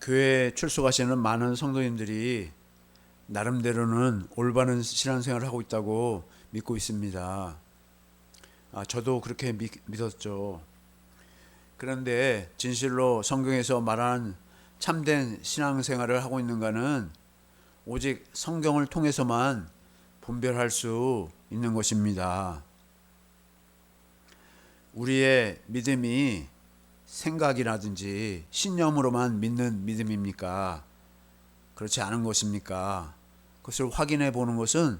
교회에 출석하시는 많은 성도님들이 나름대로는 올바른 신앙생활을 하고 있다고 믿고 있습니다. 저도 그렇게 믿었죠. 그런데 진실로 성경에서 말한 참된 신앙생활을 하고 있는가는 오직 성경을 통해서만 분별할 수 있는 것입니다. 우리의 믿음이 생각이라든지 신념으로만 믿는 믿음입니까? 그렇지 않은 것입니까? 그것을 확인해 보는 것은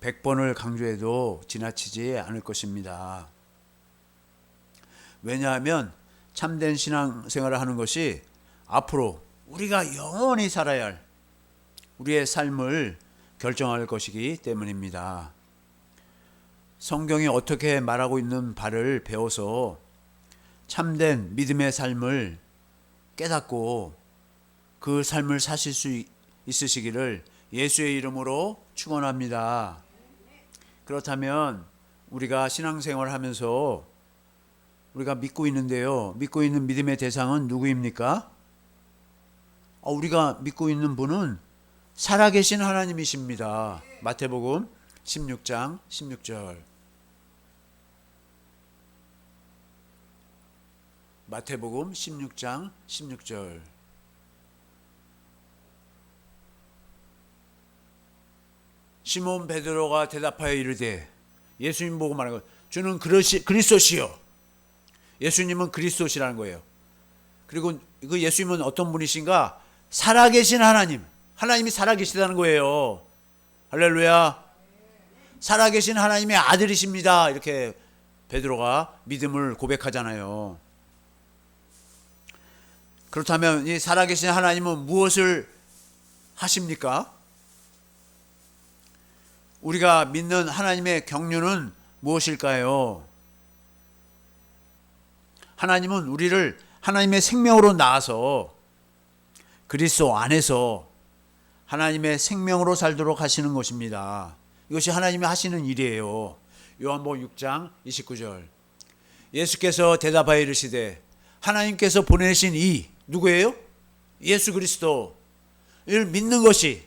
100번을 강조해도 지나치지 않을 것입니다. 왜냐하면 참된 신앙생활을 하는 것이 앞으로 우리가 영원히 살아야 할 우리의 삶을 결정할 것이기 때문입니다. 성경이 어떻게 말하고 있는 바를 배워서 참된 믿음의 삶을 깨닫고 그 삶을 사실 수 있으시기를 예수의 이름으로 축원합니다. 그렇다면 우리가 신앙생활을 하면서 우리가 믿고 있는데요. 믿고 있는 믿음의 대상은 누구입니까? 우리가 믿고 있는 분은 살아계신 하나님이십니다. 마태복음 16장 16절. 마태복음 16장 16절. 시몬 베드로가 대답하여 이르되, 예수님 보고 말하는 것, 주는 그리스도시요. 예수님은 그리스도시라는 거예요. 그리고 그 예수님은 어떤 분이신가? 살아계신 하나님. 하나님이 살아계시다는 거예요. 할렐루야. 살아계신 하나님의 아들이십니다. 이렇게 베드로가 믿음을 고백하잖아요. 그렇다면 이 살아계신 하나님은 무엇을 하십니까? 우리가 믿는 하나님의 경륜은 무엇일까요? 하나님은 우리를 하나님의 생명으로 낳아서 그리스도 안에서 하나님의 생명으로 살도록 하시는 것입니다. 이것이 하나님이 하시는 일이에요. 요한복음 6장 29절. 예수께서 대답하여 이르시되, 하나님께서 보내신 이 누구예요? 예수 그리스도를 믿는 것이,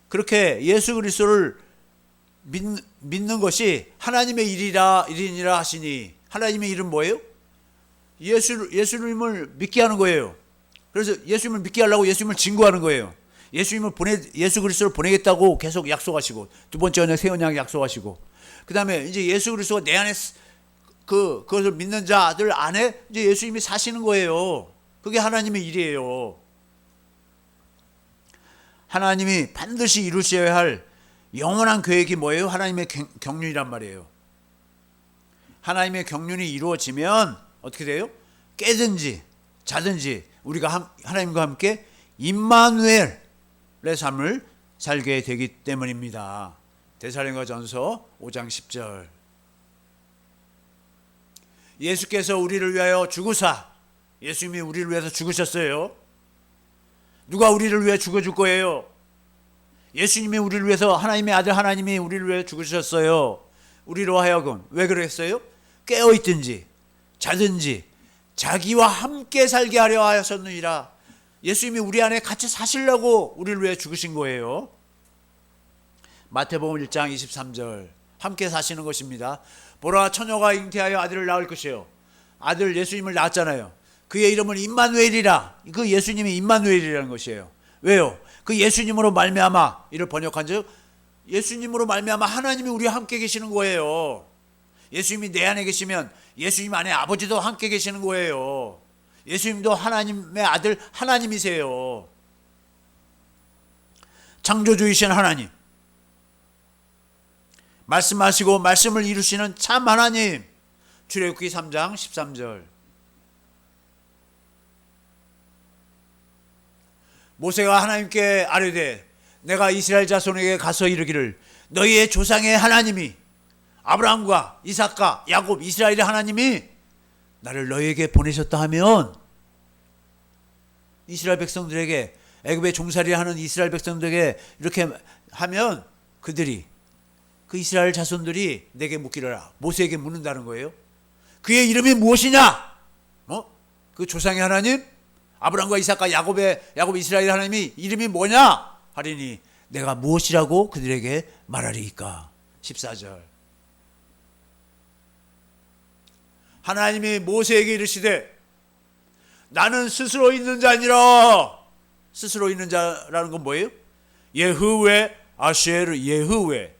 그렇게 예수 그리스도를 믿는 것이 하나님의 일이니라 하시니, 하나님의 일은 뭐예요? 예수님을 믿게 하는 거예요. 그래서 예수님을 믿게 하려고 예수님을 증거하는 거예요. 예수 그리스도를 보내겠다고 계속 약속하시고, 두 번째 언약 새 언약 약속하시고, 그 다음에 이제 예수 그리스도가 내 안에 그것을 믿는 자들 안에 이제 예수님이 사시는 거예요. 그게 하나님의 일이에요. 하나님이 반드시 이루셔야 할 영원한 계획이 뭐예요? 하나님의 경륜이란 말이에요. 하나님의 경륜이 이루어지면 어떻게 돼요? 깨든지 자든지 우리가 하나님과 함께 임마누엘의 삶을 살게 되기 때문입니다. 데살로니가전서 5장 10절. 예수께서 우리를 위하여 죽으사, 예수님이 우리를 위해서 죽으셨어요. 누가 우리를 위해 죽어줄 거예요? 예수님이 우리를 위해서, 하나님의 아들 하나님이 우리를 위해 죽으셨어요. 우리로 하여금 왜 그랬어요? 깨어있든지 자든지 자기와 함께 살게 하려 하셨느니라. 예수님이 우리 안에 같이 사시려고 우리를 위해 죽으신 거예요. 마태복음 1장 23절. 함께 사시는 것입니다. 보라, 처녀가 잉태하여 아들을 낳을 것이요. 아들 예수님을 낳았잖아요. 그의 이름은 임마누엘이라. 그 예수님이 임마누엘이라는 것이에요. 왜요? 그 예수님으로 말미암아, 이를 번역한 즉 예수님으로 말미암아 하나님이 우리와 함께 계시는 거예요. 예수님이 내 안에 계시면 예수님 안에 아버지도 함께 계시는 거예요. 예수님도 하나님의 아들 하나님이세요. 창조주이신 하나님, 말씀하시고 말씀을 이루시는 참 하나님. 출애굽기 3장 13절. 모세가 하나님께 아뢰되, 내가 이스라엘 자손에게 가서 이르기를, 너희의 조상의 하나님이, 아브라함과 이삭과 야곱 이스라엘의 하나님이 나를 너희에게 보내셨다 하면, 이스라엘 백성들에게, 애굽에 종살이를 하는 이스라엘 백성들에게 이렇게 하면 그들이, 그 이스라엘 자손들이 내게 묻기를, 모세에게 묻는다는 거예요. 그의 이름이 무엇이냐? 그 조상의 하나님? 아브라함과 이삭과 야곱 이스라엘 하나님이 이름이 뭐냐 하리니 내가 무엇이라고 그들에게 말하리이까. 14절. 하나님이 모세에게 이르시되 나는 스스로 있는 자니라. 스스로 있는 자라는 건 뭐예요? 예후웨 아쉐르 예후웨.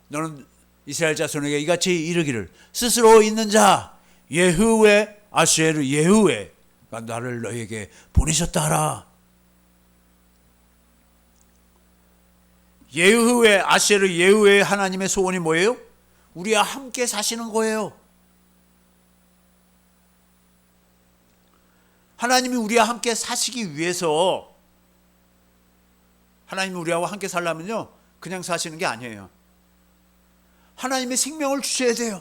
너는 이스라엘 자손에게 이같이 이르기를 스스로 있는 자 예후웨 아쉐르 예후웨 나를 너에게 보내셨다 하라. 예후웨 아쉐르 예후웨 하나님의 소원이 뭐예요? 우리와 함께 사시는 거예요. 하나님이 우리와 함께 사시기 위해서, 하나님이 우리와 함께 살려면요 그냥 사시는 게 아니에요. 하나님의 생명을 주셔야 돼요.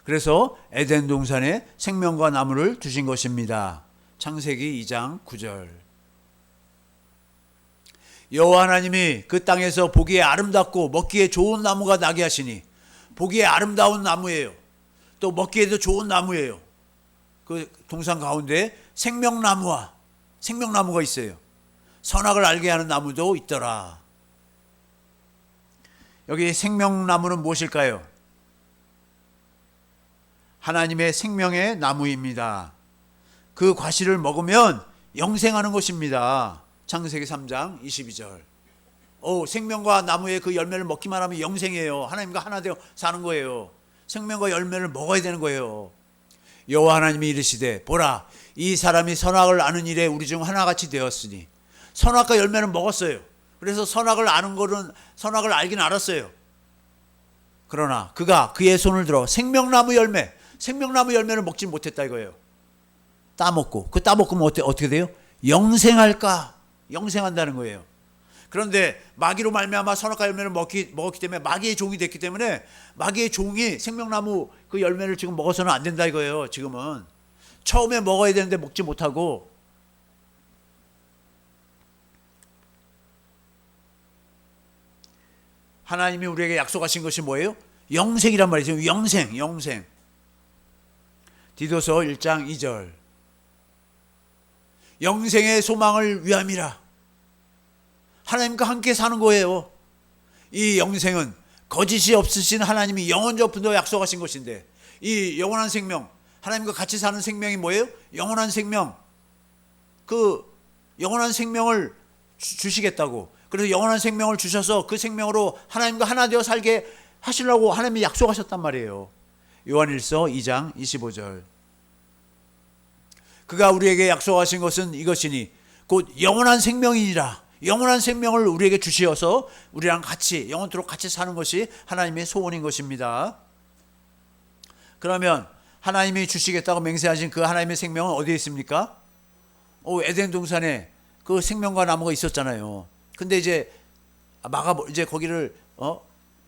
그래서 에덴 동산에 생명과 나무를 주신 것입니다. 창세기 2장 9절. 여호와 하나님이 그 땅에서 보기에 아름답고 먹기에 좋은 나무가 나게 하시니, 보기에 아름다운 나무예요. 또 먹기에도 좋은 나무예요. 그 동산 가운데 생명나무가 있어요. 선악을 알게 하는 나무도 있더라. 여기 생명나무는 무엇일까요? 하나님의 생명의 나무입니다. 그 과실을 먹으면 영생하는 것입니다. 창세기 3장 22절. 생명과 나무의 그 열매를 먹기만 하면 영생이에요. 하나님과 하나 되어 사는 거예요. 생명과 열매를 먹어야 되는 거예요. 여호와 하나님이 이르시되 보라 이 사람이 선악을 아는 일에 우리 중 하나같이 되었으니. 선악과 열매는 먹었어요. 그래서 선악을 알긴 알았어요. 그러나 그의 손을 들어 생명나무 열매를 먹지 못했다 이거예요. 따먹고 어떻게 돼요? 영생한다는 거예요. 그런데 마귀로 말미암아 선악과 열매를 먹었기 때문에 마귀의 종이 됐기 때문에 마귀의 종이 생명나무 그 열매를 지금 먹어서는 안 된다 이거예요. 지금은 처음에 먹어야 되는데 먹지 못하고. 하나님이 우리에게 약속하신 것이 뭐예요? 영생이란 말이죠. 영생. 디도서 1장 2절. 영생의 소망을 위함이라. 하나님과 함께 사는 거예요. 이 영생은 거짓이 없으신 하나님이 영원적분도 약속하신 것인데, 이 영원한 생명, 하나님과 같이 사는 생명이 뭐예요? 영원한 생명. 그 영원한 생명을 주시겠다고. 그래서 영원한 생명을 주셔서 그 생명으로 하나님과 하나 되어 살게 하시려고 하나님이 약속하셨단 말이에요. 요한일서 2장 25절. 그가 우리에게 약속하신 것은 이것이니 곧 영원한 생명이니라. 영원한 생명을 우리에게 주시어서 우리랑 같이 영원토록 같이 사는 것이 하나님의 소원인 것입니다. 그러면 하나님이 주시겠다고 맹세하신 그 하나님의 생명은 어디에 있습니까? 에덴 동산에 그 생명과 나무가 있었잖아요. 근데 이제 거기를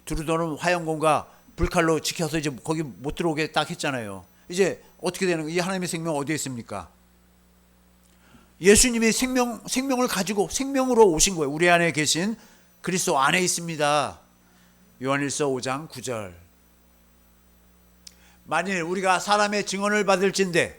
두루도는 화영공과 불칼로 지켜서 이제 거기 못 들어오게 딱 했잖아요. 이제 어떻게 되는 거예요? 이 하나님의 생명 어디에 있습니까? 예수님이 생명을 가지고 생명으로 오신 거예요. 우리 안에 계신 그리스도 안에 있습니다. 요한일서 5장 9절. 만일 우리가 사람의 증언을 받을진대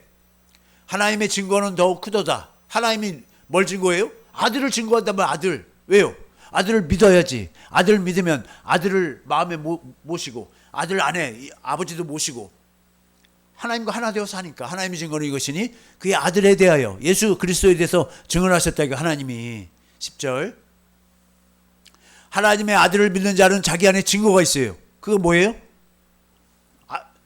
하나님의 증거는 더욱 크도다. 하나님이 뭘 증거해요? 아들을 증거한다면 아들. 왜요? 아들을 믿어야지. 아들을 믿으면 아들을 마음에 모시고 아들 안에 아버지도 모시고 하나님과 하나 되어 사니까. 하나님의 증거는 이것이니 그의 아들에 대하여 예수 그리스도에 대해서 증언하셨다. 이거 하나님이. 10절. 하나님의 아들을 믿는 자는 자기 안에 증거가 있어요. 그거 뭐예요?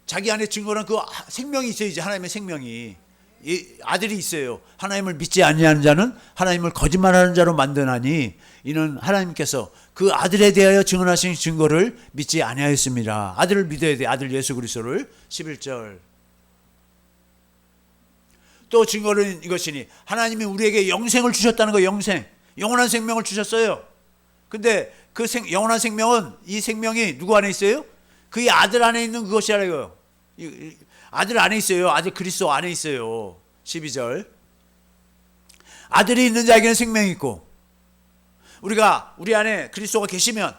자기 안에 증거는 그 생명이 있어요. 이제 하나님의 생명이. 이 아들이 있어요. 하나님을 믿지 아니하는 자는 하나님을 거짓말하는 자로 만드나니 이는 하나님께서 그 아들에 대하여 증언하신 증거를 믿지 아니하였습니다. 아들을 믿어야 돼. 아들 예수 그리스도를. 11절. 또 증거는 이것이니 하나님이 우리에게 영생을 주셨다는 거예요. 영원한 생명을 주셨어요. 근데 그 영원한 생명은, 이 생명이 누구 안에 있어요? 그의 아들 안에 있는 그것이라고요. 아들 안에 있어요. 아들 그리스도 안에 있어요. 12절. 아들이 있는 자에게는 생명이 있고, 우리 안에 그리스도가 계시면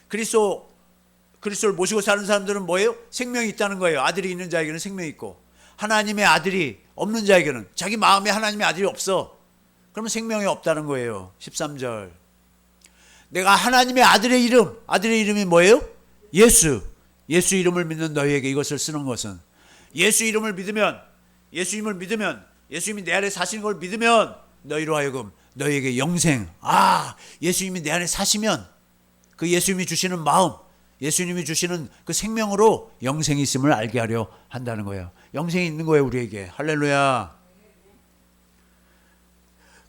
그리스도를 모시고 사는 사람들은 뭐예요? 생명이 있다는 거예요. 아들이 있는 자에게는 생명이 있고, 하나님의 아들이 없는 자에게는, 자기 마음에 하나님의 아들이 없어. 그러면 생명이 없다는 거예요. 13절. 내가 하나님의 아들의 이름, 아들의 이름이 뭐예요? 예수. 예수 이름을 믿는 너희에게 이것을 쓰는 것은, 예수 이름을 믿으면, 예수님을 믿으면, 예수님이 내 안에 사시는 걸 믿으면 너희로 하여금 너희에게 영생. 예수님이 내 안에 사시면 그 예수님이 주시는 마음, 예수님이 주시는 그 생명으로 영생이 있음을 알게 하려 한다는 거예요. 영생이 있는 거예요, 우리에게. 할렐루야.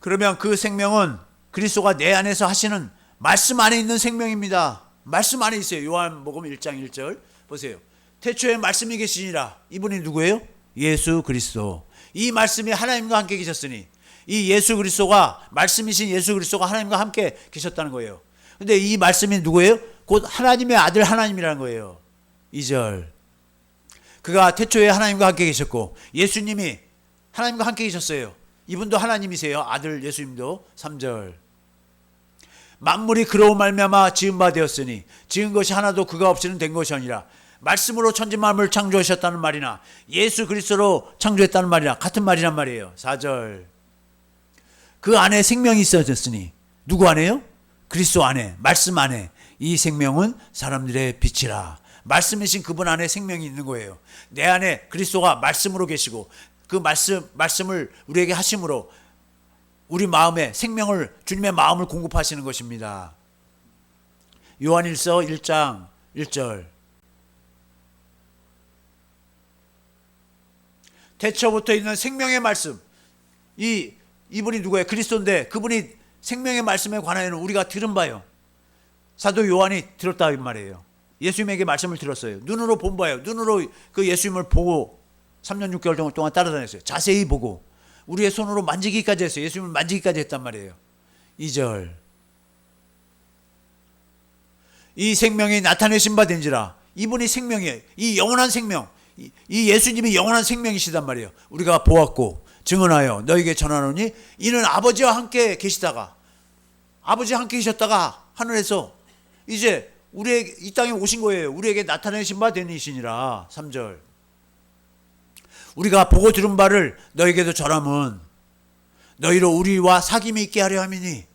그러면 그 생명은 그리스도가 내 안에서 하시는 말씀 안에 있는 생명입니다. 말씀 안에 있어요. 요한복음 1장 1절 보세요. 태초에 말씀이 계시니라. 이분이 누구예요? 예수 그리스도. 이 말씀이 하나님과 함께 계셨으니, 이 예수 그리스도가, 말씀이신 예수 그리스도가 하나님과 함께 계셨다는 거예요. 근데 이 말씀이 누구예요? 곧 하나님의 아들 하나님이라는 거예요. 2절. 그가 태초에 하나님과 함께 계셨고, 예수님이 하나님과 함께 계셨어요. 이분도 하나님이세요. 아들 예수님도. 3절. 만물이 그로 말미암아 지은 바 되었으니 지은 것이 하나도 그가 없이는 된 것이 아니라, 말씀으로 천지 만물을 창조하셨다는 말이나 예수 그리스도로 창조했다는 말이나 같은 말이란 말이에요. 4절. 그 안에 생명이 있어졌으니, 누구 안에요? 그리스도 안에, 말씀 안에. 이 생명은 사람들의 빛이라. 말씀이신 그분 안에 생명이 있는 거예요. 내 안에 그리스도가 말씀으로 계시고, 그 말씀을 우리에게 하심으로 우리 마음에 생명을, 주님의 마음을 공급하시는 것입니다. 요한일서 1장 1절. 태초부터 있는 생명의 말씀. 이분이 누구예요? 그리스도인데, 그분이 생명의 말씀에 관하여는 우리가 들은 바요. 사도 요한이 들었다 이 말이에요. 예수님에게 말씀을 들었어요. 눈으로 본 바요. 눈으로 그 예수님을 보고 3년 6개월 동안 따라다녔어요. 자세히 보고 우리의 손으로 만지기까지 했어요. 예수님을 만지기까지 했단 말이에요. 2절. 이 생명이 나타내신 바 된지라. 이분이 생명이에요. 이 영원한 생명, 이 예수님이 영원한 생명이시단 말이에요. 우리가 보았고 증언하여 너에게 전하노니, 이는 아버지와 함께 계시다가, 아버지와 함께 계셨다가 하늘에서 이제 우리에게 이 땅에 오신 거예요. 우리에게 나타내신 바 된 이시니라. 3절. 우리가 보고 들은 바를 너에게도 전함은 너희로 우리와 사귐이 있게 하려 함이니.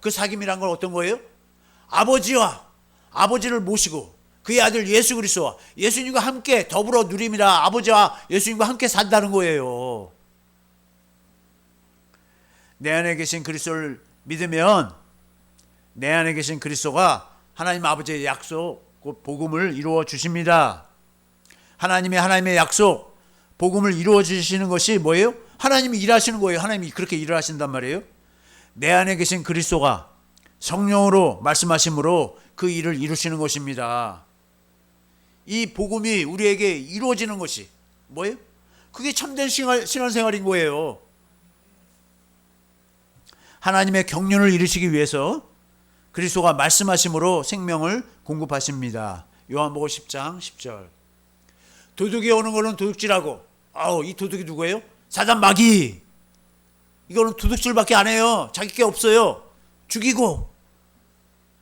그 사귐이란 건 어떤 거예요? 아버지를 모시고 그의 아들 예수 그리스도와 예수님과 함께 더불어 누림이라. 아버지와 예수님과 함께 산다는 거예요. 내 안에 계신 그리스도를 믿으면 내 안에 계신 그리스도가 하나님 아버지의 약속, 곧 복음을 이루어 주십니다. 하나님의 약속, 복음을 이루어 주시는 것이 뭐예요? 하나님이 일하시는 거예요. 하나님이 그렇게 일을 하신단 말이에요. 내 안에 계신 그리스도가 성령으로 말씀하심으로 그 일을 이루시는 것입니다. 이 복음이 우리에게 이루어지는 것이 뭐예요? 그게 참된 신앙생활인 거예요. 하나님의 경륜을 이루시기 위해서 그리스도가 말씀하심으로 생명을 공급하십니다. 요한복음 10장 10절. 도둑이 오는 거는 도둑질하고, 이 도둑이 누구예요? 사단 마귀. 이거는 도둑질밖에 안 해요. 자기 게 없어요. 죽이고.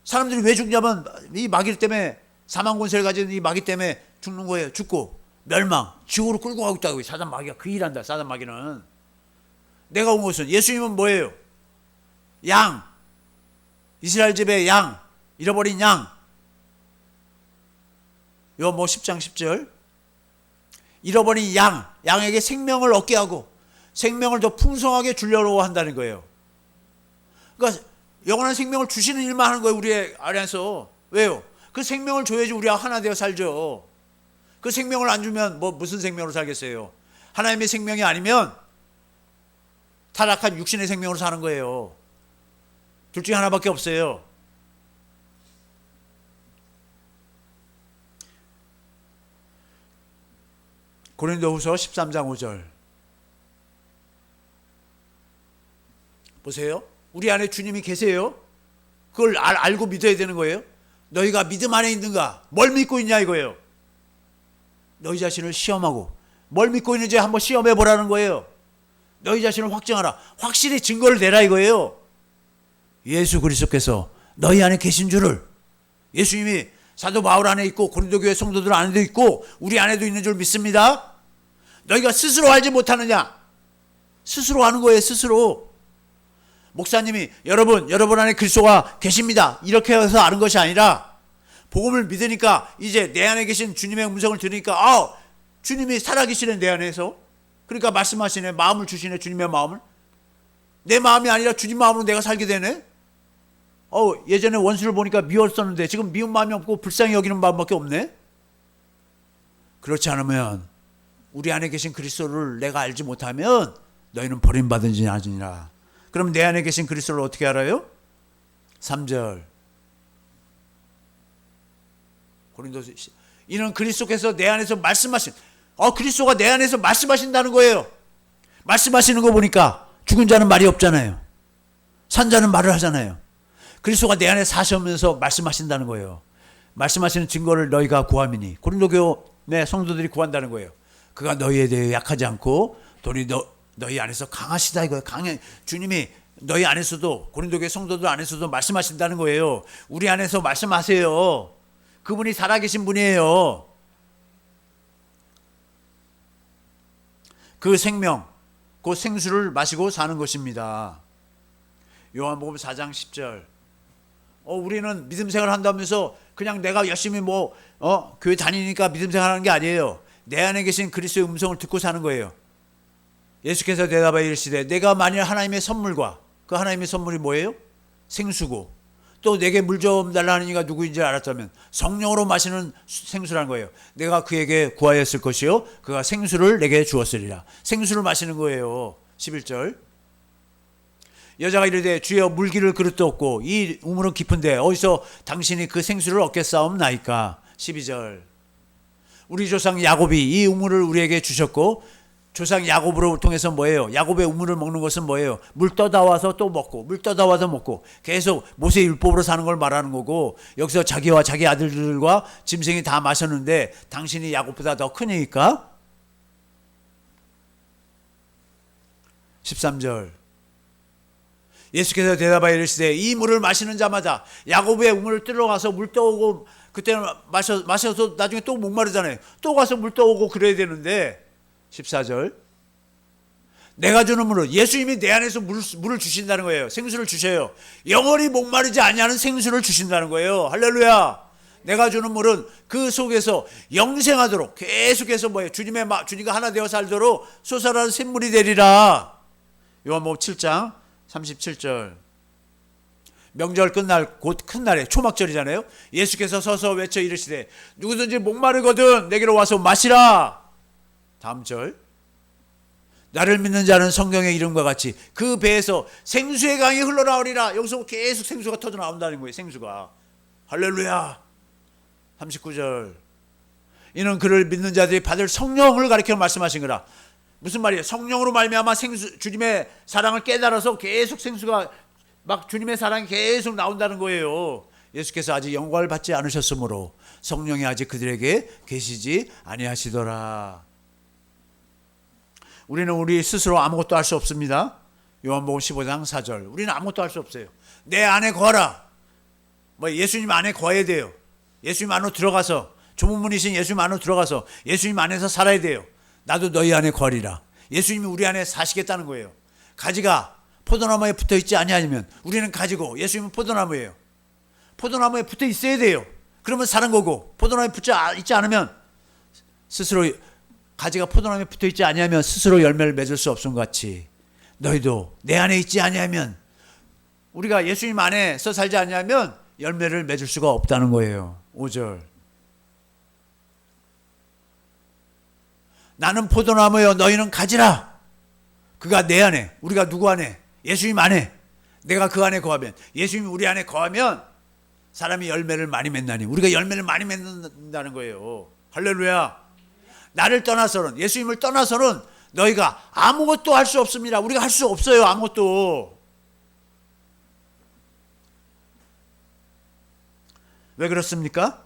사람들이 왜 죽냐면 이 마귀 때문에, 사망 권세를 가진 이 마귀 때문에 죽는 거예요. 죽고 멸망, 지옥으로 끌고 가고 있다고. 사단 마귀가 그 일한다. 사단 마귀는. 내가 온 것은, 예수님은 뭐예요? 양, 이스라엘 집의 양, 잃어버린 양. 요한복음 10장 10절. 잃어버린 양에게 생명을 얻게 하고 생명을 더 풍성하게 주려고 한다는 거예요. 그러니까 영원한 생명을 주시는 일만 하는 거예요, 우리 안에서. 왜요? 그 생명을 줘야지 우리가 하나 되어 살죠. 그 생명을 안 주면 무슨 생명으로 살겠어요? 하나님의 생명이 아니면 타락한 육신의 생명으로 사는 거예요. 둘 중에 하나밖에 없어요. 고린도후서 13장 5절 보세요. 우리 안에 주님이 계세요. 그걸 알고 믿어야 되는 거예요. 너희가 믿음 안에 있는가? 뭘 믿고 있냐 이거예요. 너희 자신을 시험하고, 뭘 믿고 있는지 한번 시험해 보라는 거예요. 너희 자신을 확증하라. 확실히 증거를 내라 이거예요. 예수 그리스도께서 너희 안에 계신 줄을, 예수님이 사도 바울 안에 있고 고린도 교회 성도들 안에도 있고 우리 안에도 있는 줄 믿습니다. 너희가 스스로 알지 못하느냐? 스스로 하는 거예요. 스스로. 목사님이 여러분 안에 그리스도가 계십니다, 이렇게 해서 아는 것이 아니라 복음을 믿으니까 이제 내 안에 계신 주님의 음성을 들으니까 주님이 살아계시네 내 안에서. 그러니까 말씀하시네. 마음을 주시네. 주님의 마음을. 내 마음이 아니라 주님 마음으로 내가 살게 되네. 예전에 원수를 보니까 미웠었는데 지금 미운 마음이 없고 불쌍히 여기는 마음밖에 없네. 그렇지 않으면 우리 안에 계신 그리스도를 내가 알지 못하면 너희는 버림받은 지 아니라. 그럼 내 안에 계신 그리스도를 어떻게 알아요? 3절 고린도서 이는 그리스도께서 내 안에서 말씀하신 그리스도가 내 안에서 말씀하신다는 거예요. 말씀하시는 거 보니까 죽은 자는 말이 없잖아요. 산 자는 말을 하잖아요. 그리스도가 내 안에 사시면서 말씀하신다는 거예요. 말씀하시는 증거를 너희가 구함이니. 고린도 교회 성도들이 구한다는 거예요. 그가 너희에 대해 약하지 않고 돈이 너희 안에서 강하시다 이거예요. 주님이 너희 안에서도, 고린도 교회 성도들 안에서도 말씀하신다는 거예요. 우리 안에서 말씀하세요. 그분이 살아계신 분이에요. 그 생명, 그 생수를 마시고 사는 것입니다. 요한복음 4장 10절. 우리는 믿음 생활 한다면서 그냥 내가 열심히 교회 다니니까 믿음 생활하는 게 아니에요. 내 안에 계신 그리스도의 음성을 듣고 사는 거예요. 예수께서 대답하여 이르시되 내가 만일 하나님의 선물과, 그 하나님의 선물이 뭐예요? 생수고, 또 내게 물 좀 달라는 이가 누구인지 알았다면 성령으로 마시는 생수라는 거예요. 내가 그에게 구하였을 것이요 그가 생수를 내게 주었으리라. 생수를 마시는 거예요. 11절. 여자가 이르되 주여 물기를 그릇도 없고 이 우물은 깊은데 어디서 당신이 그 생수를 얻겠사옵나이까. 12절. 우리 조상 야곱이 이 우물을 우리에게 주셨고, 조상 야곱으로 통해서 뭐예요? 야곱의 우물을 먹는 것은 뭐예요? 물 떠다 와서 또 먹고, 물 떠다 와서 먹고, 계속 모세의 율법으로 사는 걸 말하는 거고, 여기서 자기와 자기 아들들과 짐승이 다 마셨는데 당신이 야곱보다 더 크니까. 13절. 예수께서 대답하여 이르시되 이 물을 마시는 자마다 야곱의 우물을 뚫러 가서 물 떠오고, 그때는 마셔서 나중에 또 목마르잖아요. 또 가서 물 떠오고 그래야 되는데. 14절. 내가 주는 물은, 예수님이 내 안에서 물을 주신다는 거예요. 생수를 주셔요. 영원히 목마르지 아니하는 생수를 주신다는 거예요. 할렐루야. 내가 주는 물은 그 속에서 영생하도록 계속해서 주님과 하나 되어 살도록 솟아나는 샘물이 되리라. 요한복음 7장 37절. 명절 끝날 곧 큰 날에 초막절이잖아요. 예수께서 서서 외쳐 이르시되 누구든지 목마르거든 내게로 와서 마시라. 다음 절. 나를 믿는 자는 성경의 이름과 같이 그 배에서 생수의 강이 흘러나오리라. 여기서 계속 생수가 터져 나온다는 거예요. 생수가. 할렐루야. 39절. 이는 그를 믿는 자들이 받을 성령을 가리켜 말씀하신 거라. 무슨 말이에요? 성령으로 말미암아 주님의 사랑을 깨달아서 계속 생수가 주님의 사랑이 계속 나온다는 거예요. 예수께서 아직 영광을 받지 않으셨으므로 성령이 아직 그들에게 계시지 아니하시더라. 우리는 우리 스스로 아무것도 할 수 없습니다. 요한복음 15장 4절. 우리는 아무것도 할 수 없어요. 내 안에 거하라. 예수님 안에 거해야 돼요. 예수님 안으로 들어가서, 조문문이신 예수님 안으로 들어가서 예수님 안에서 살아야 돼요. 나도 너희 안에 거하리라. 예수님이 우리 안에 사시겠다는 거예요. 가지가 포도나무에 붙어 있지 아니하면 우리는 가지고, 예수님은 포도나무예요. 포도나무에 붙어 있어야 돼요. 그러면 사는 거고, 포도나무에 붙지 있지 않으면 스스로, 가지가 포도나무에 붙어 있지 아니하면 스스로 열매를 맺을 수 없음 같이 너희도 내 안에 있지 아니하면, 우리가 예수님 안에서 살지 아니하면 열매를 맺을 수가 없다는 거예요. 5절. 나는 포도나무여 너희는 가지라. 그가 내 안에, 우리가 누구 안에? 예수님 안에. 내가 그 안에 거하면, 예수님이 우리 안에 거하면 사람이 열매를 많이 맺나니, 우리가 열매를 많이 맺는다는 거예요. 할렐루야. 나를 떠나서는, 예수님을 떠나서는 너희가 아무것도 할 수 없습니다. 우리가 할 수 없어요. 아무것도. 왜 그렇습니까?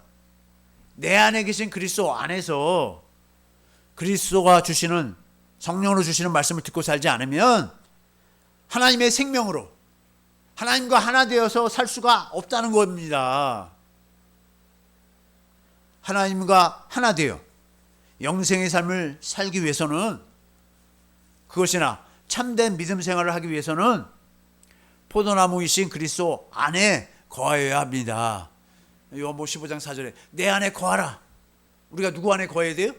내 안에 계신 그리스도 안에서 그리스도가 주시는, 성령으로 주시는 말씀을 듣고 살지 않으면 하나님의 생명으로 하나님과 하나 되어서 살 수가 없다는 겁니다. 하나님과 하나 되어 영생의 삶을 살기 위해서는, 그것이나 참된 믿음 생활을 하기 위해서는 포도나무이신 그리스도 안에 거하여야 합니다. 요한복음 15장 4절에 내 안에 거하라. 우리가 누구 안에 거해야 돼요?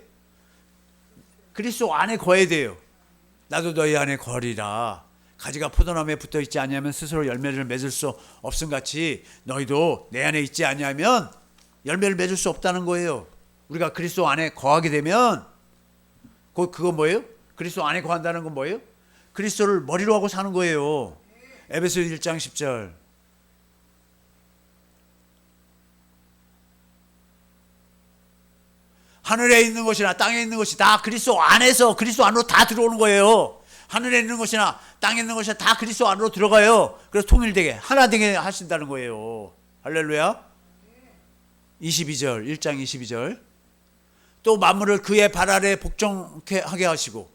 그리스도 안에 거해야 돼요. 나도 너희 안에 거하리라. 가지가 포도나무에 붙어 있지 아니하면 스스로 열매를 맺을 수 없음같이 너희도 내 안에 있지 아니하면 열매를 맺을 수 없다는 거예요. 우리가 그리스도 안에 거하게 되면 그거 뭐예요? 그리스도 안에 거한다는 건 뭐예요? 그리스도를 머리로 하고 사는 거예요. 에베소 1장 10절. 하늘에 있는 것이나 땅에 있는 것이 다 그리스도 안에서 그리스도 안으로 다 들어오는 거예요. 하늘에 있는 것이나 땅에 있는 것이 다 그리스도 안으로 들어가요. 그래서 통일되게 하나 되게 하신다는 거예요. 할렐루야. 22절 1장 22절. 또 만물을 그의 발 아래 복종하게 하시고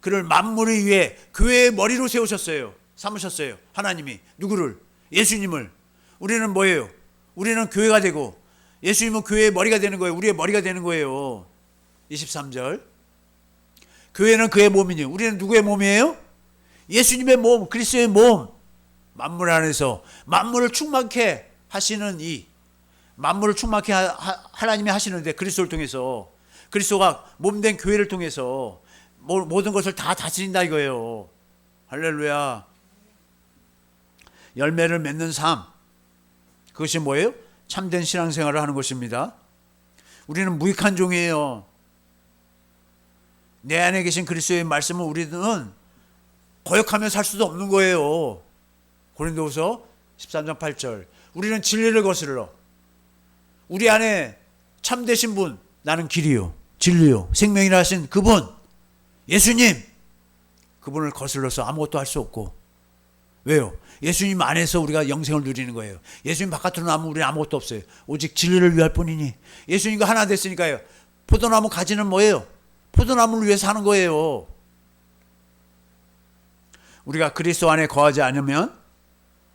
그를 만물을 위해 교회의 머리로 세우셨어요. 삼으셨어요. 하나님이 누구를? 예수님을. 우리는 뭐예요? 우리는 교회가 되고 예수님은 교회의 머리가 되는 거예요. 우리의 머리가 되는 거예요. 23절. 교회는 그의 몸이니 우리는 누구의 몸이에요? 예수님의 몸, 그리스도의 몸. 만물 안에서 만물을 충만케 하시는 이 만물을 충만케 하나님이 하시는데 그리스도를 통해서 그리스도가 몸된 교회를 통해서 모든 것을 다 다스린다 이거예요. 할렐루야. 열매를 맺는 삶. 그것이 뭐예요? 참된 신앙생활을 하는 것입니다. 우리는 무익한 종이에요. 내 안에 계신 그리스도의 말씀을 우리는 거역하며 살 수도 없는 거예요. 고린도후서 13장 8절. 우리는 진리를 거스르러 우리 안에 참되신 분, 나는 길이요 진리요 생명이라 하신 그분 예수님, 그분을 거슬러서 아무것도 할 수 없고. 왜요? 예수님 안에서 우리가 영생을 누리는 거예요. 예수님 바깥으로 나면 우리는 아무것도 없어요. 오직 진리를 위할 뿐이니. 예수님과 하나 됐으니까요. 포도나무 가지는 뭐예요? 포도나무를 위해서 하는 거예요. 우리가 그리스도 안에 거하지 않으면,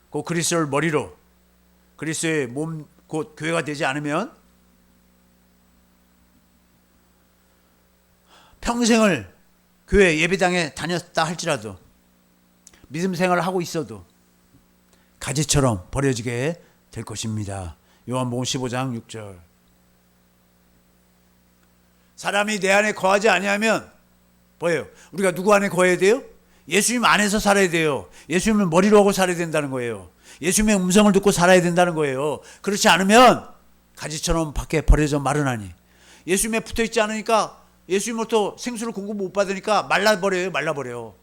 그 그리스도를 머리로 그리스도의 몸 곧 교회가 되지 않으면 평생을 교회 예배당에 다녔다 할지라도 믿음 생활을 하고 있어도 가지처럼 버려지게 될 것입니다. 요한복음 15장 6절. 사람이 내 안에 거하지 아니하면 뭐예요? 우리가 누구 안에 거해야 돼요? 예수님 안에서 살아야 돼요. 예수님을 머리로 하고 살아야 된다는 거예요. 예수님의 음성을 듣고 살아야 된다는 거예요. 그렇지 않으면 가지처럼 밖에 버려져 마르나니. 예수님에 붙어있지 않으니까 예수님으로부터 생수를 공급 못 받으니까 말라버려요. 말라버려요.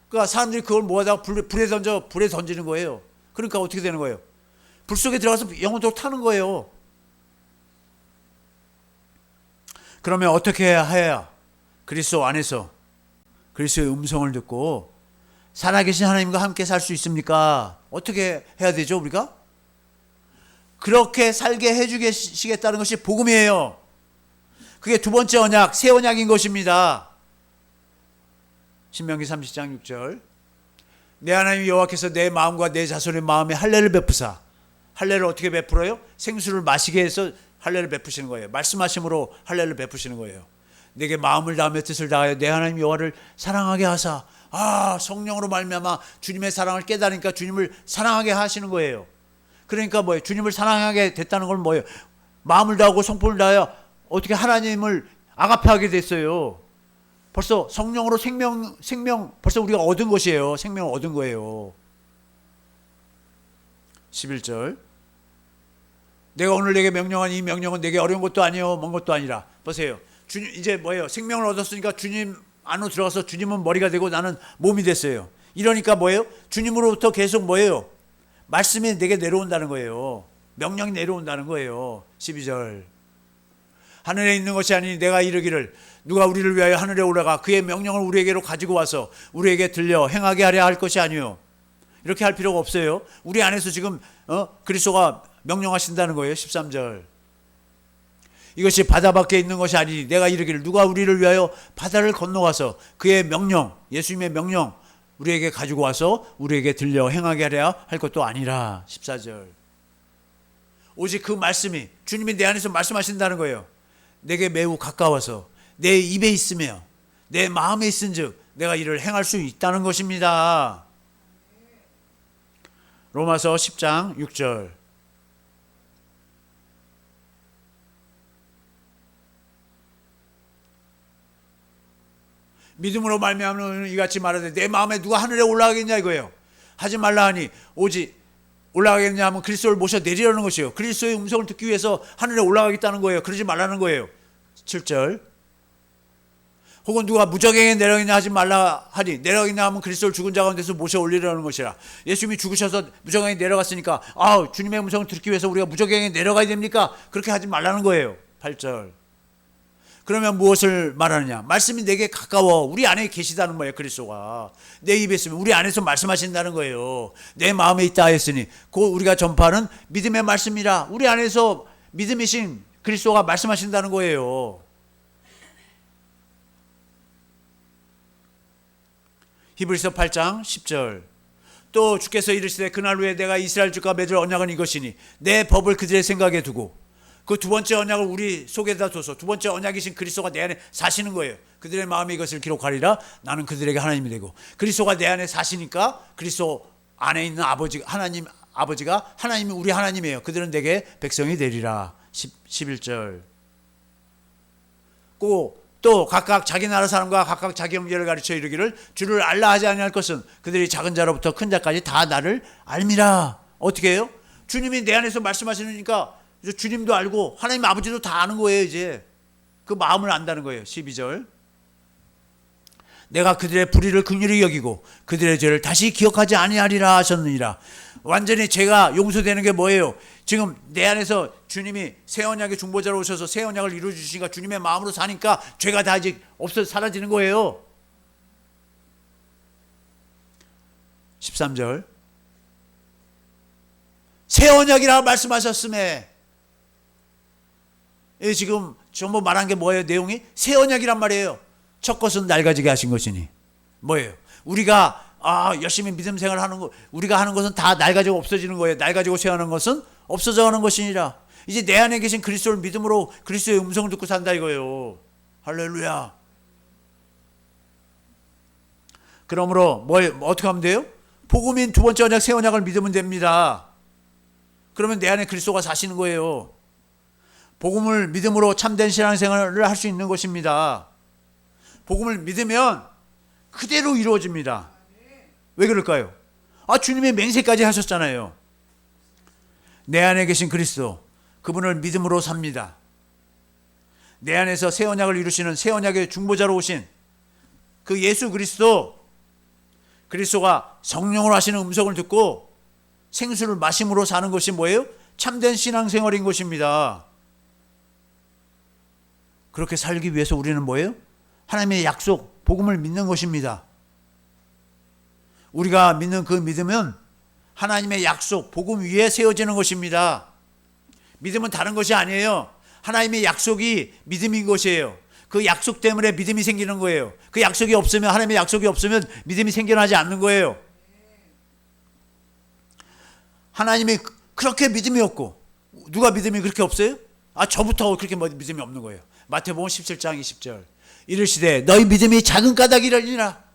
그러니까 사람들이 그걸 모아다가 불에 던지는 거예요. 그러니까 어떻게 되는 거예요? 불 속에 들어가서 영원토록 타는 거예요. 그러면 어떻게 해야 그리스도 안에서 그리스도의 음성을 듣고 살아계신 하나님과 함께 살 수 있습니까? 어떻게 해야 되죠, 우리가? 그렇게 살게 해주시겠다는 것이 복음이에요. 그게 두 번째 언약, 새 언약인 것입니다. 신명기 30장 6절. 내 하나님 여호와께서 내 마음과 내 자손의 마음에 할례를 베푸사. 할례를 어떻게 베풀어요? 생수를 마시게 해서 할례를 베푸시는 거예요. 말씀하심으로 할례를 베푸시는 거예요. 내게 마음을 다하며 뜻을 다하여 내 하나님 여호와를 사랑하게 하사. 성령으로 말미암아 주님의 사랑을 깨달으니까 주님을 사랑하게 하시는 거예요. 그러니까 뭐예요? 주님을 사랑하게 됐다는 건 뭐예요? 마음을 다하고 성품을 다하여 어떻게 하나님을 아가페하게 됐어요. 벌써 성령으로 생명 벌써 우리가 얻은 것이에요. 생명을 얻은 거예요. 11절. 내가 오늘 내게 명령한 이 명령은 내게 어려운 것도 아니요 먼 것도 아니라. 보세요. 주님 이제 뭐예요? 생명을 얻었으니까 주님 안으로 들어가서 주님은 머리가 되고 나는 몸이 됐어요. 이러니까 뭐예요? 주님으로부터 계속 뭐예요? 말씀이 내게 내려온다는 거예요. 명령이 내려온다는 거예요. 12절. 하늘에 있는 것이 아니니 내가 이르기를 누가 우리를 위하여 하늘에 올라가 그의 명령을 우리에게로 가지고 와서 우리에게 들려 행하게 하려 할 것이 아니요. 이렇게 할 필요가 없어요. 우리 안에서 지금 그리스도가 명령하신다는 거예요. 13절. 이것이 바다 밖에 있는 것이 아니니 내가 이르기를 누가 우리를 위하여 바다를 건너가서 그의 명령, 예수님의 명령 우리에게 가지고 와서 우리에게 들려 행하게 하려 할 것도 아니라. 14절. 오직 그 말씀이 주님이 내 안에서 말씀하신다는 거예요. 내게 매우 가까워서 내 입에 있으며 내 마음에 있은즉 내가 이를 행할 수 있다는 것입니다. 로마서 10장 6절. 믿음으로 말미암는 이같이 말하되 내 마음에 누가 하늘에 올라가겠냐 이거예요. 하지 말라 하니 오직 올라가겠냐 하면 그리스도를 모셔 내리라는 것이에요. 그리스도의 음성을 듣기 위해서 하늘에 올라가겠다는 거예요. 그러지 말라는 거예요. 7절. 혹은 누가 무적행에 내려가겠냐 하지 말라 하니 내려가겠냐 하면 그리스도를 죽은 자 가운데서 모셔 올리라는 것이라. 예수님이 죽으셔서 무적행에 내려갔으니까 주님의 음성을 듣기 위해서 우리가 무적행에 내려가야 됩니까? 그렇게 하지 말라는 거예요. 8절. 그러면 무엇을 말하느냐? 말씀이 내게 가까워 우리 안에 계시다는 거예요. 그리스도가 내 입에 있으면 우리 안에서 말씀하신다는 거예요. 내 마음에 있다 했으니 곧 우리가 전파하는 믿음의 말씀이라. 우리 안에서 믿음이신 그리스도가 말씀하신다는 거예요. 히브리서 8장 10절. 또 주께서 이르시되 그날 후에 내가 이스라엘 집과 맺을 언약은 이것이니 내 법을 그들의 생각에 두고 그 두 번째 언약을 우리 속에다 둬서 두 번째 언약이신 그리스도가 내 안에 사시는 거예요. 그들의 마음에 이것을 기록하리라. 나는 그들에게 하나님이 되고. 그리스도가 내 안에 사시니까 그리스도 안에 있는 아버지가 하나님이 우리 하나님이에요. 그들은 내게 백성이 되리라. 11절. 또 각각 자기 나라 사람과 각각 자기 형제를 가르쳐 이르기를 주를 알라 하지 아니할 것은 그들이 작은 자로부터 큰 자까지 다 나를 알미라. 어떻게 해요? 주님이 내 안에서 말씀하시니까 주님도 알고 하나님 아버지도 다 아는 거예요. 이제 그 마음을 안다는 거예요. 12절. 내가 그들의 불의를 긍휼히 여기고 그들의 죄를 다시 기억하지 아니하리라 하셨느니라. 완전히 죄가 용서되는 게 뭐예요? 지금 내 안에서 주님이 새 언약의 중보자로 오셔서 새 언약을 이루어 주시니까 주님의 마음으로 사니까 죄가 다 이제 없어 사라지는 거예요. 13절. 새 언약이라 말씀하셨음에 지금 전부 말한 게 뭐예요? 내용이 새 언약이란 말이에요. 첫 것은 낡아지게 하신 것이니 뭐예요? 우리가 열심히 믿음 생활하는 거 우리가 하는 것은 다 낡아지고 없어지는 거예요. 낡아지고 쇠하는 것은 없어져가는 것이니라. 이제 내 안에 계신 그리스도를 믿음으로 그리스도의 음성을 듣고 산다 이거예요. 할렐루야. 그러므로 어떻게 하면 돼요? 복음인 두 번째 언약 새 언약을 믿으면 됩니다. 그러면 내 안에 그리스도가 사시는 거예요. 복음을 믿음으로 참된 신앙생활을 할 수 있는 것입니다. 복음을 믿으면 그대로 이루어집니다. 왜 그럴까요? 주님의 맹세까지 하셨잖아요. 내 안에 계신 그리스도 그분을 믿음으로 삽니다. 내 안에서 새 언약을 이루시는 새 언약의 중보자로 오신 그 예수 그리스도가 성령으로 하시는 음성을 듣고 생수를 마심으로 사는 것이 뭐예요? 참된 신앙생활인 것입니다. 그렇게 살기 위해서 우리는 뭐예요? 하나님의 약속, 복음을 믿는 것입니다. 우리가 믿는 그 믿음은 하나님의 약속, 복음 위에 세워지는 것입니다. 믿음은 다른 것이 아니에요. 하나님의 약속이 믿음인 것이에요. 그 약속 때문에 믿음이 생기는 거예요. 그 약속이 없으면, 하나님의 약속이 없으면 믿음이 생겨나지 않는 거예요. 하나님이 그렇게 믿음이 없고 누가 믿음이 그렇게 없어요? 저부터 그렇게 믿음이 없는 거예요. 마태복음 17장 20절. 이르시되 너희 믿음이 작은 까닭이라니라.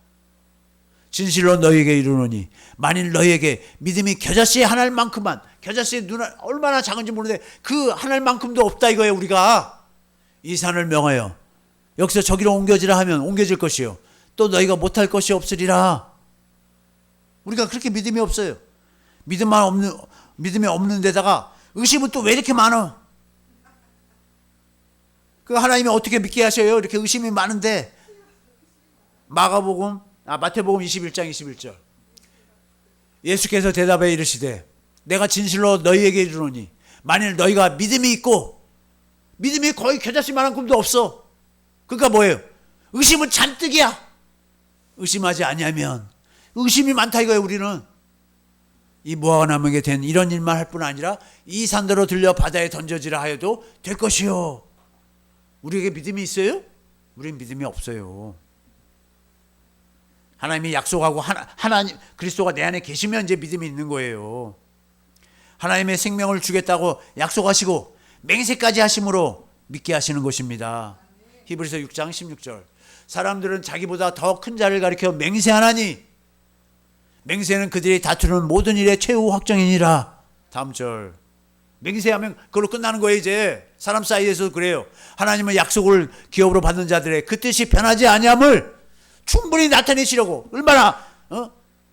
진실로 너희에게 이르노니 만일 너희에게 믿음이 겨자씨 하나만큼만, 겨자씨의 눈 얼마나 작은지 모르는데 그 하나만큼도 없다 이거예요. 우리가 이 산을 명하여 여기서 저기로 옮겨지라 하면 옮겨질 것이요 또 너희가 못할 것이 없으리라. 우리가 그렇게 믿음이 없어요. 믿음이 없는 데다가 의심은 또 왜 이렇게 많아? 그 하나님이 어떻게 믿게 하셔요? 이렇게 의심이 많은데. 마태복음 21장 21절. 예수께서 대답해 이르시되 내가 진실로 너희에게 이르노니 만일 너희가 믿음이 있고, 믿음이 거의 겨자씨만큼도 없어. 그러니까 뭐예요? 의심은 잔뜩이야. 의심하지 아니하면, 의심이 많다 이거예요. 우리는 이 무화과나무에게 된 이런 일만 할 뿐 아니라 이 산대로 들려 바다에 던져지라 하여도 될 것이요. 우리에게 믿음이 있어요? 우리는 믿음이 없어요. 하나님이 약속하고 하나님 그리스도가 내 안에 계시면 이제 믿음이 있는 거예요. 하나님의 생명을 주겠다고 약속하시고 맹세까지 하심으로 믿게 하시는 것입니다. 히브리서 6장 16절. 사람들은 자기보다 더 큰 자를 가리켜 맹세하나니 맹세는 그들이 다투는 모든 일의 최후 확정이니라. 다음 절. 맹세하면 그걸로 끝나는 거예요. 이제 사람 사이에서도 그래요. 하나님은 약속을 기업으로 받는 자들의 그 뜻이 변하지 아니함을 충분히 나타내시려고 얼마나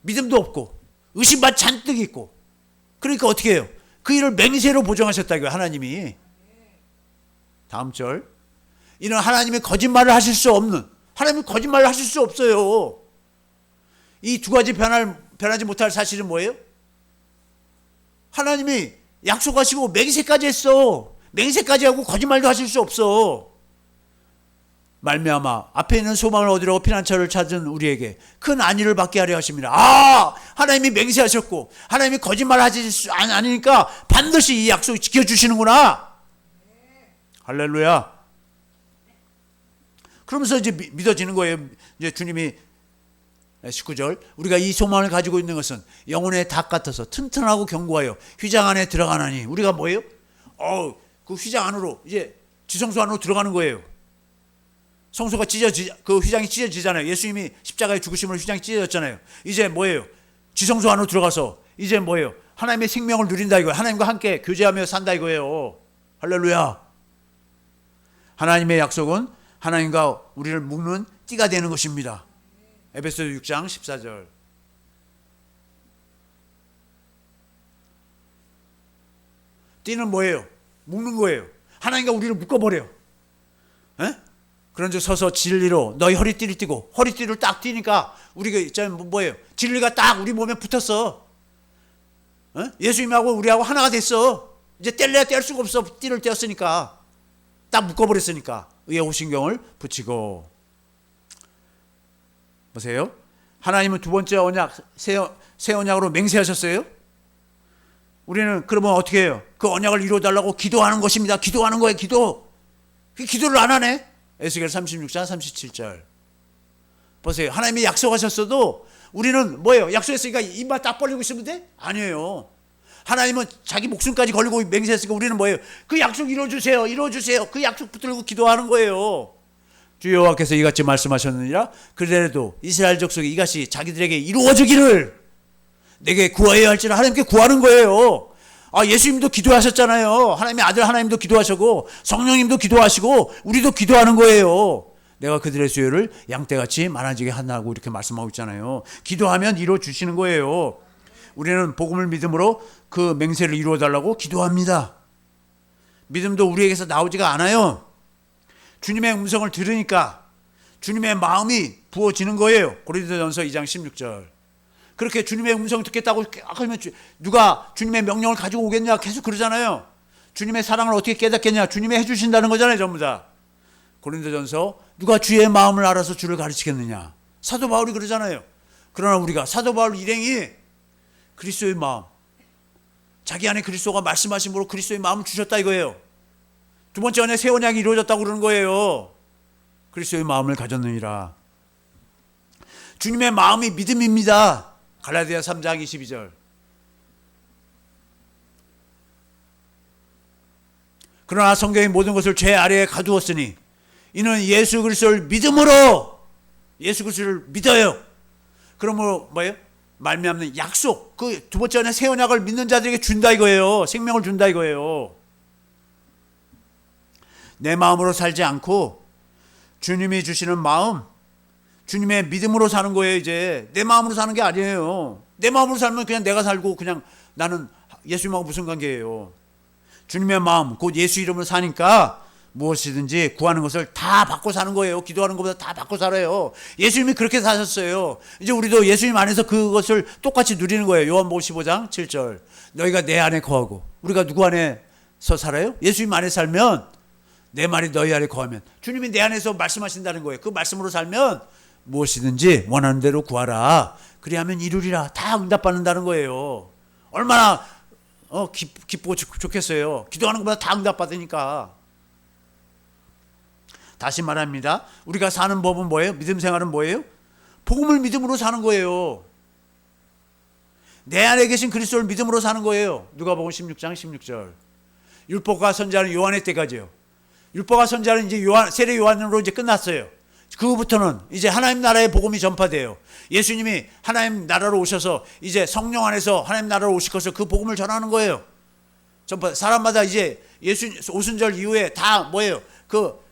믿음도 없고 의심만 잔뜩 있고, 그러니까 어떻게 해요? 그 일을 맹세로 보정하셨다고요, 하나님이. 다음 절. 이는 하나님이 거짓말을 하실 수 없는, 하나님이 거짓말을 하실 수 없어요. 이 두 가지 변하지 못할 사실은 뭐예요? 하나님이 약속하시고 맹세까지 했어. 맹세까지 하고 거짓말도 하실 수 없어. 말미암아 앞에 있는 소망을 얻으려고 피난처를 찾은 우리에게 큰 안위를 받게 하려 하십니다. 하나님이 맹세하셨고 하나님이 거짓말 하지 않으니까 반드시 이 약속 지켜주시는구나. 할렐루야. 그러면서 이제 믿어지는 거예요. 이제 주님이 19절, 우리가 이 소망을 가지고 있는 것은 영혼의 닭 같아서 튼튼하고 견고하여 휘장 안에 들어가나니. 우리가 뭐예요? 그 휘장 안으로, 이제 지성소 안으로 들어가는 거예요. 성소가 그 휘장이 찢어지잖아요. 예수님이 십자가에 죽으심으로 휘장이 찢어졌잖아요. 이제 뭐예요? 지성소 안으로 들어가서 이제 뭐예요? 하나님의 생명을 누린다 이거예요. 하나님과 함께 교제하며 산다 이거예요. 할렐루야. 하나님의 약속은 하나님과 우리를 묶는 띠가 되는 것입니다. 에베소서 6장 14절. 띠는 뭐예요? 묶는 거예요. 하나님과 우리를 묶어버려요. 그런즉 서서 진리로 너희 허리띠를 띠고, 허리띠를 딱 띠니까 우리가 있잖아요. 뭐예요? 진리가 딱 우리 몸에 붙었어. 예수님하고 우리하고 하나가 됐어. 이제 뗄래야 뗄 수가 없어. 띠를 떼었으니까. 딱 묶어버렸으니까. 의의 호신경을 붙이고. 보세요. 하나님은 두 번째 언약, 새 언약으로 맹세하셨어요. 우리는 그러면 어떻게 해요? 그 언약을 이루어달라고 기도하는 것입니다. 기도하는 거예요. 기도를 안 하네. 에스겔 36장 37절. 보세요. 하나님이 약속하셨어도 우리는 뭐예요? 약속했으니까 입만 딱 벌리고 있으면 돼? 아니에요. 하나님은 자기 목숨까지 걸고 맹세했으니까 우리는 뭐예요? 그 약속 이루어주세요. 이루어주세요. 그 약속 붙들고 기도하는 거예요. 주 여호와께서 이같이 말씀하셨느니라. 그래도 이스라엘 족속이 이같이 자기들에게 이루어지기를 내게 구하여야 할지라. 하나님께 구하는 거예요. 예수님도 기도하셨잖아요. 하나님의 아들 하나님도 기도하시고 성령님도 기도하시고 우리도 기도하는 거예요. 내가 그들의 수요를 양떼같이 많아지게 한다고 이렇게 말씀하고 있잖아요. 기도하면 이루어주시는 거예요. 우리는 복음을 믿음으로 그 맹세를 이루어달라고 기도합니다. 믿음도 우리에게서 나오지가 않아요. 주님의 음성을 들으니까 주님의 마음이 부어지는 거예요. 고린도전서 2장 16절. 그렇게 주님의 음성을 듣겠다고 하면 누가 주님의 명령을 가지고 오겠냐? 계속 그러잖아요. 주님의 사랑을 어떻게 깨닫겠냐? 주님이 해주신다는 거잖아요. 전부 다. 고린도전서, 누가 주의 마음을 알아서 주를 가르치겠느냐? 사도 바울이 그러잖아요. 그러나 우리가, 사도 바울 일행이 그리스도의 마음, 자기 안에 그리스도가 말씀하심으로 그리스도의 마음을 주셨다 이거예요. 두 번째 언약 새 언약이 이루어졌다고 그러는 거예요. 그리스도의 마음을 가졌느니라. 주님의 마음이 믿음입니다. 갈라디아 3장 22절. 그러나 성경의 모든 것을 죄 아래에 가두었으니 이는 예수 그리스도를 믿음으로, 예수 그리스도를 믿어요. 그러므로 뭐예요? 말미암는 약속, 그 두 번째 언약 새 언약을 믿는 자들에게 준다 이거예요. 생명을 준다 이거예요. 내 마음으로 살지 않고 주님이 주시는 마음, 주님의 믿음으로 사는 거예요. 이제 내 마음으로 사는 게 아니에요. 내 마음으로 살면 그냥 내가 살고 그냥 나는 예수님하고 무슨 관계예요. 주님의 마음, 곧 예수 이름으로 사니까 무엇이든지 구하는 것을 다 받고 사는 거예요. 기도하는 것보다 다 받고 살아요. 예수님이 그렇게 사셨어요. 이제 우리도 예수님 안에서 그것을 똑같이 누리는 거예요. 요한복음 15장 7절. 너희가 내 안에 거하고, 우리가 누구 안에서 살아요? 예수님 안에 살면, 내 말이 너희 안에 거하면, 주님이 내 안에서 말씀하신다는 거예요. 그 말씀으로 살면 무엇이든지 원하는 대로 구하라. 그리하면 이루리라. 다 응답받는다는 거예요. 얼마나 기쁘고 좋겠어요. 기도하는 것보다 다 응답받으니까. 다시 말합니다. 우리가 사는 법은 뭐예요? 믿음 생활은 뭐예요? 복음을 믿음으로 사는 거예요. 내 안에 계신 그리스도를 믿음으로 사는 거예요. 누가복음 16장 16절. 율법과 선지자는 요한의 때까지요. 율법과 선지자는 이제 세례 요한으로 이제 끝났어요. 그부터는 이제 하나님 나라의 복음이 전파돼요. 예수님이 하나님 나라로 오셔서 이제 성령 안에서 하나님 나라로 오실 것을 그 복음을 전하는 거예요. 전파. 사람마다 이제 예수 오순절 이후에 다 뭐예요? 그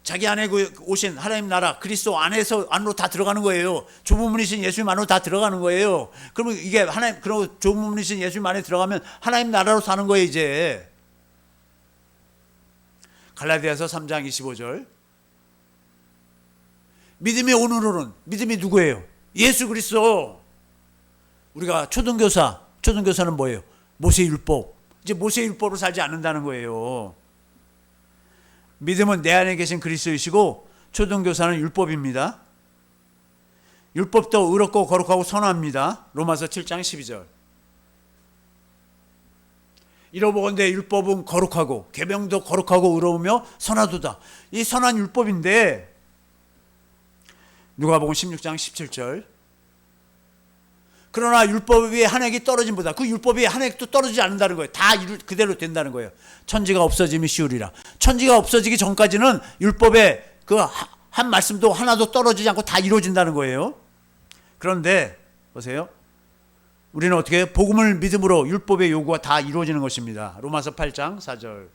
자기 안에 오신 하나님 나라 그리스도 안으로 다 들어가는 거예요. 좁은 문이신 예수님 안으로 다 들어가는 거예요. 그러면 이게 하나님, 그리고 좁은 문이신 예수님 안에 들어가면 하나님 나라로 사는 거예요. 이제 갈라디아서 3장 25절. 믿음의 오늘은 믿음이 누구예요? 예수 그리스도. 우리가 초등교사는 뭐예요? 모세 율법. 이제 모세 율법으로 살지 않는다는 거예요. 믿음은 내 안에 계신 그리스도이시고 초등교사는 율법입니다. 율법도 의롭고 거룩하고 선합니다. 로마서 7장 12절. 이러보건대 율법은 거룩하고 계명도 거룩하고 의로우며 선하도다. 이 선한 율법인데 누가복음 16장 17절. 그러나 율법이 한 획이 떨어짐보다 그 율법이 한 획도 떨어지지 않는다는 거예요. 다 그대로 된다는 거예요. 천지가 없어짐이 쉬우리라. 천지가 없어지기 전까지는 율법의 그 한 말씀도 하나도 떨어지지 않고 다 이루어진다는 거예요. 그런데 보세요. 우리는 어떻게 해요? 복음을 믿음으로 율법의 요구가 다 이루어지는 것입니다. 로마서 8장 4절.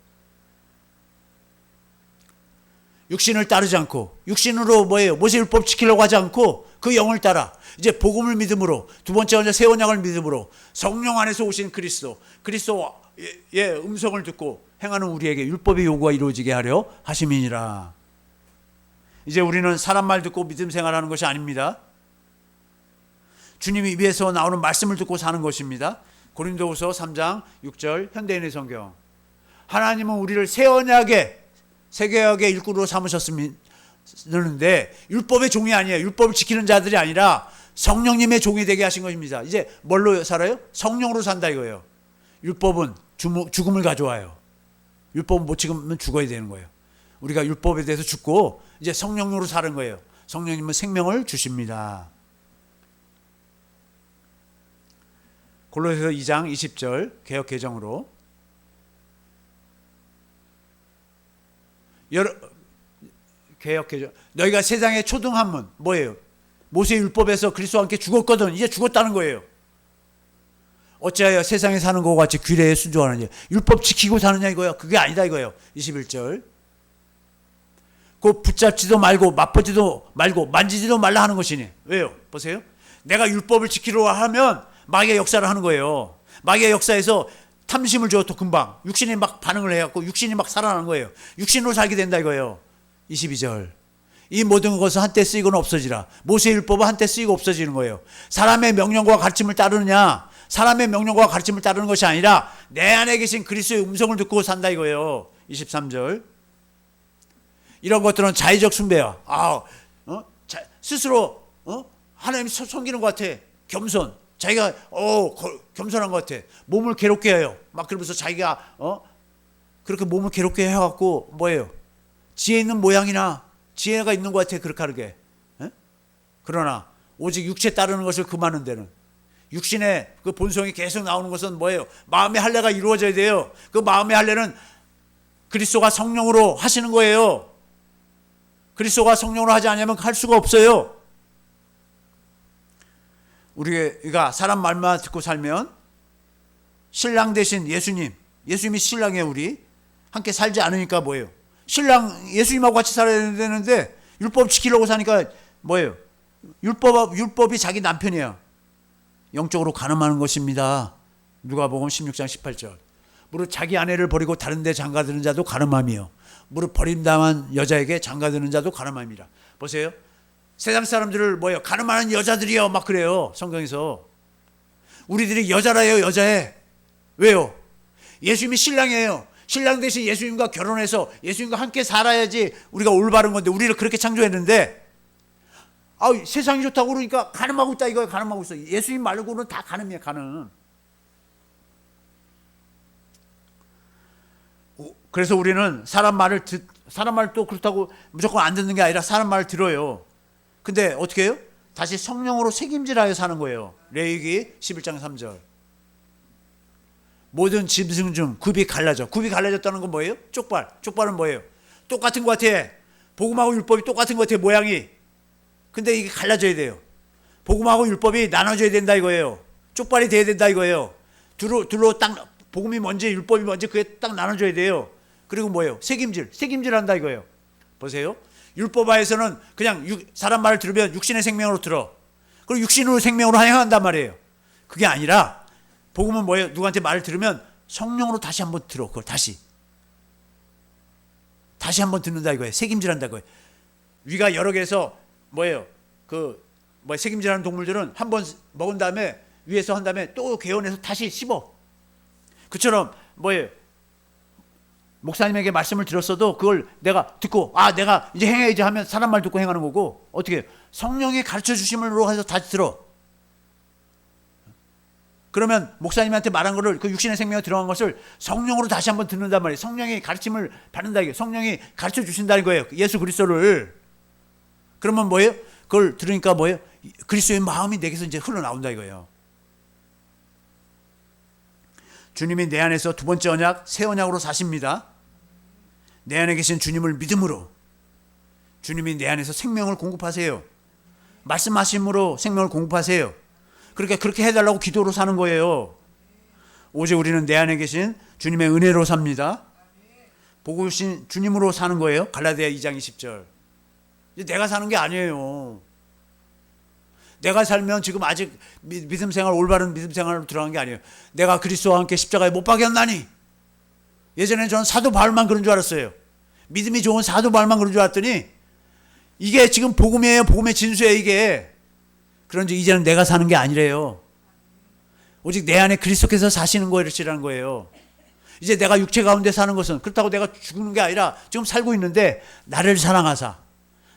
육신을 따르지 않고, 육신으로 뭐예요? 모세 율법 지키려고 하지 않고 그 영을 따라 이제 복음을 믿음으로, 두 번째 새 언약을 믿음으로 성령 안에서 오신 그리스도의 음성을 듣고 행하는 우리에게 율법의 요구가 이루어지게 하려 하심이니라. 이제 우리는 사람 말 듣고 믿음 생활하는 것이 아닙니다. 주님이 입에서 나오는 말씀을 듣고 사는 것입니다. 고린도후서 3장 6절 현대인의 성경. 하나님은 우리를 새 언약의 세계역의 일꾼으로 삼으셨는데 율법의 종이 아니에요. 율법을 지키는 자들이 아니라 성령님의 종이 되게 하신 것입니다. 이제 뭘로 살아요? 성령으로 산다 이거예요. 율법은 죽음을 가져와요. 율법은 못 지키면 죽어야 되는 거예요. 우리가 율법에 대해서 죽고 이제 성령으로 사는 거예요. 성령님은 생명을 주십니다. 골로새서 2장 20절 개역 개정으로. 개역 개정. 너희가 세상의 초등한문 뭐예요? 모세 율법에서 그리스도와 함께 죽었거든. 이제 죽었다는 거예요. 어찌하여 세상에 사는 것과 같이 규례에 순종하느냐. 율법 지키고 사느냐 이거예요. 그게 아니다 이거예요. 21절. 그 붙잡지도 말고 맛보지도 말고 만지지도 말라 하는 것이니. 왜요? 보세요. 내가 율법을 지키려고 하면 마귀의 역사를 하는 거예요. 마귀의 역사에서 탐심을 줘도 금방 육신이 막 반응을 해갖고 육신이 막 살아나는 거예요. 육신으로 살게 된다 이거예요. 22절. 이 모든 것은 한때 쓰이고는 없어지라. 모세 율법은 한때 쓰이고 없어지는 거예요. 사람의 명령과 가르침을 따르느냐, 사람의 명령과 가르침을 따르는 것이 아니라 내 안에 계신 그리스도의 음성을 듣고 산다 이거예요. 23절. 이런 것들은 자의적 숭배야. 스스로 하나님 섬기는 것 같아. 겸손. 자기가 겸손한 것 같아. 몸을 괴롭게 해요. 막 그러면서 자기가 그렇게 몸을 괴롭게 해갖고 뭐예요? 지혜 있는 모양이나 지혜가 있는 것 같아. 그렇게 하게. 그러나 오직 육체 따르는 것을 금하는 데는, 육신의 그 본성이 계속 나오는 것은 뭐예요? 마음의 할례가 이루어져야 돼요. 그 마음의 할례는 그리스도가 성령으로 하시는 거예요. 그리스도가 성령으로 하지 않으면 할 수가 없어요. 우리가 사람 말만 듣고 살면 신랑 대신 예수님이 신랑이에요. 우리 함께 살지 않으니까 뭐예요? 신랑 예수님하고 같이 살아야 되는데 율법 지키려고 사니까 뭐예요? 율법이 자기 남편이야. 영적으로 가늠하는 것입니다. 누가복음 16장 18절. 무릇 자기 아내를 버리고 다른 데 장가드는 자도 가늠함이요 무릇 버림당한 여자에게 장가드는 자도 가늠함이라. 보세요. 세상 사람들을 뭐예요? 가늠하는 여자들이요 막 그래요. 성경에서. 우리들이 여자라요. 여자애. 왜요? 예수님이 신랑이에요. 신랑 대신 예수님과 결혼해서 예수님과 함께 살아야지 우리가 올바른 건데 우리를 그렇게 창조했는데 세상이 좋다고 그러니까 가늠하고 있다 이거예요. 가늠하고 있어. 예수님 말고는 다 가늠이에요. 가늠. 그래서 우리는 사람 말 또 그렇다고 무조건 안 듣는 게 아니라 사람 말을 들어요. 근데 어떻게 해요? 다시 성령으로 책임질하여 사는 거예요. 레위기 11장 3절. 모든 짐승 중 굽이 갈라져. 굽이 갈라졌다는 건 뭐예요? 쪽발은 뭐예요? 똑같은 것 같아. 복음하고 율법이 똑같은 것 같아, 모양이. 근데 이게 갈라져야 돼요. 복음하고 율법이 나눠져야 된다 이거예요. 쪽발이 돼야 된다 이거예요. 둘로 딱 복음이 뭔지 율법이 뭔지 그게 딱 나눠져야 돼요. 그리고 뭐예요? 책임질 한다 이거예요. 보세요. 율법화에서는 그냥 사람 말을 들으면 육신의 생명으로 들어. 그리고 육신으로 생명으로 행한단 말이에요. 그게 아니라 복음은 뭐예요? 누구한테 말을 들으면 성령으로 다시 한번 들어. 그걸 다시 한번 듣는다 이거예요. 책임질한다 이거예요. 위가 여러 개에서 뭐예요? 책임질하는 동물들은 한번 먹은 다음에 위에서 한 다음에 또 개원해서 다시 씹어. 그처럼 뭐예요? 목사님에게 말씀을 들었어도 그걸 내가 듣고 내가 이제 행해야지 하면 사람 말 듣고 행하는 거고, 어떻게 성령이 가르쳐 주심으로 해서 다시 들어. 그러면 목사님한테 말한 거를 그 육신의 생명에 들어간 것을 성령으로 다시 한번 듣는단 말이에요. 성령이 가르침을 받는다 이게, 성령이 가르쳐 주신다는 거예요. 예수 그리스도를. 그러면 뭐예요? 그걸 들으니까 뭐예요? 그리스도의 마음이 내게서 이제 흘러나온다 이거예요. 주님이 내 안에서 두 번째 언약, 새 언약으로 사십니다. 내 안에 계신 주님을 믿음으로 주님이 내 안에서 생명을 공급하세요. 말씀하심으로 생명을 공급하세요. 그러니까 그렇게 해달라고 기도로 사는 거예요. 오직 우리는 내 안에 계신 주님의 은혜로 삽니다. 보고 계신 주님으로 사는 거예요. 갈라디아 2장 20절. 내가 사는 게 아니에요. 내가 살면 지금 아직 믿음 생활, 올바른 믿음 생활로 들어간 게 아니에요. 내가 그리스도와 함께 십자가에 못 박였나니. 예전에는 저는 사도 바울만 그런 줄 알았어요. 믿음이 좋은 사도 바울만 그런 줄 알았더니 이게 지금 복음이에요. 복음의 진수예요 이게. 그런지 이제는 내가 사는 게 아니래요. 오직 내 안에 그리스도께서 사시는 것이라는 거예요. 이제 내가 육체 가운데 사는 것은 그렇다고 내가 죽는 게 아니라 지금 살고 있는데 나를 사랑하사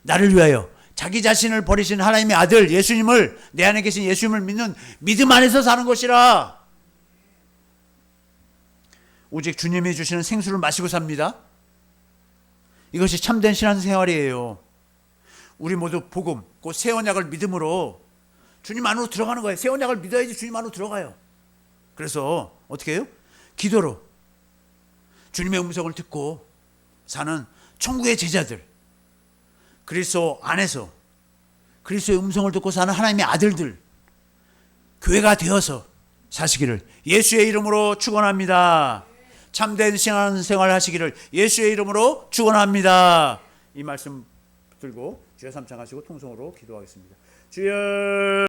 나를 위하여 자기 자신을 버리신 하나님의 아들 예수님을, 내 안에 계신 예수님을 믿는 믿음 안에서 사는 것이라. 오직 주님이 주시는 생수를 마시고 삽니다. 이것이 참된 신앙생활이에요. 우리 모두 복음, 그 새 언약을 믿음으로 주님 안으로 들어가는 거예요. 새 언약을 믿어야지 주님 안으로 들어가요. 그래서 어떻게 해요? 기도로 주님의 음성을 듣고 사는 천국의 제자들, 그리스도 안에서 그리스도의 음성을 듣고 사는 하나님의 아들들, 교회가 되어서 사시기를 예수의 이름으로 축원합니다. 참된 신앙생활 하시기를 예수의 이름으로 축원합니다. 이 말씀 들고 주여 삼창하시고 통성으로 기도하겠습니다. 주여.